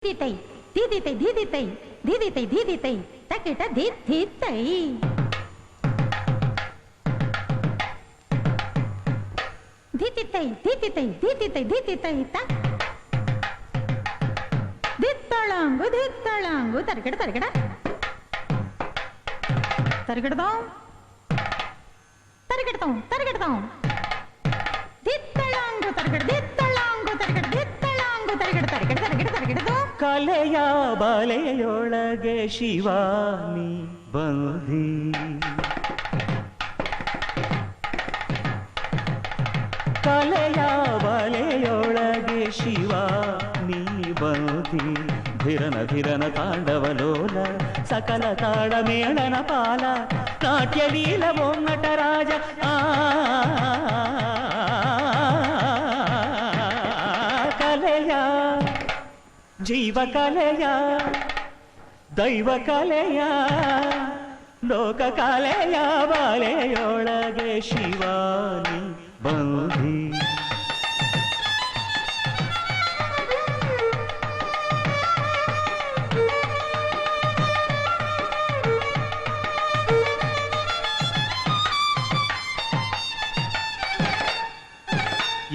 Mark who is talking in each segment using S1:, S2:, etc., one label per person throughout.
S1: ಧಿದಿತೈ ಧಿದಿತೈ ಧಿದಿತೈ ಧಿದಿತೈ ಧಿದಿತೈ ತಕಿಟ ಧಿದಿತೈ ಧಿದಿತೈ ಧಿದಿತೈ ಧಿದಿತೈ ಧಿದಿತೈ ತ ಧಿತ್ತಳಂಗು ಧಿತ್ತಳಂಗು ತರಗಡ ತರಗಡ ತರಗಡದೋ ತರಗಡದೋ ತರಗಡದೋ ಧಿತ್ತಳಂಗು ತರಗಡ ಧಿತ್ತಳಂಗು ತರಗಡ ಧಿತ್ತಳಂಗು ತರಗಡ ತರಗಡ ತರಗಡ ತರಗಡದೋ
S2: ಕಲೆಯ ಬಲೆಯೊಳಗೆ ಶಿವಾನಿ ಬಂದಿ ಕಲೆಯ ಬಲೆಯೊಳಗೆ ಶಿವಾನಿ ಬಂದಿ ಧಿರನ ಧಿರನ ತಾಂಡವಲೋಲ ಸಕಲ ತಾಳ ಮೇಳನ ಪಾಲ ನಾಟ್ಯ ಲೀಲ ಮೊಮ್ಮಟ ರಾಜ ಕಲೆಯ ಜೀವ ಕಲೆಯ ದೈವ ಕಲೆಯ ಲೋಕ ಕಲೆಯ ಬಲೆಯೊಳಗೆ ಶಿವಾನಿ ಬಂದಿ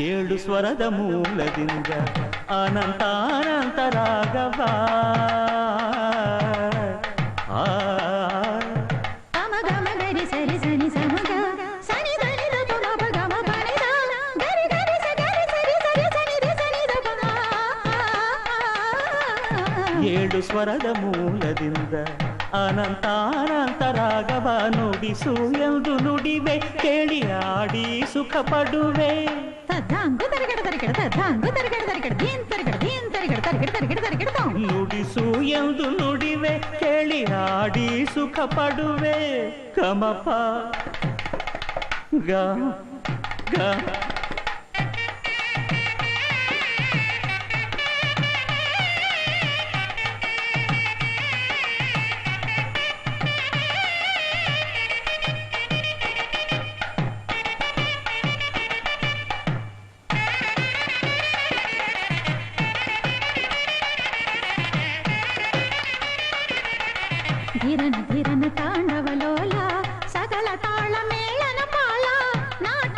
S2: ಏಳು ಸ್ವರದ ಮೂಲದಿಂದ ಅನಂತಾನಂತ ರಾಗವ ಏಳು ಸ್ವರದ ಮೂಲದಿಂದ ಅನಂತಾನಂತ ರಾಗವ ನುಡಿಸು ಎಂದು ನುಡಿವೆ ಕೇಳಿ ಆಡಿ ಸುಖ ಪಡುವೆ ನುಡಿಸು ಎಂದು ನುಡಿವೆ ಕೇಳಿ ಆಡಿ ಸುಖ ಪಡುವೆ ಗಮಪ ಗ ಗ
S1: ಧಿರನ ಧಿರನ ತಾಂಡವಲೋಲ ಸಕಲ ತಾಳ ಮೇಳನ ಪಾಲ ನಾಟ್ಯ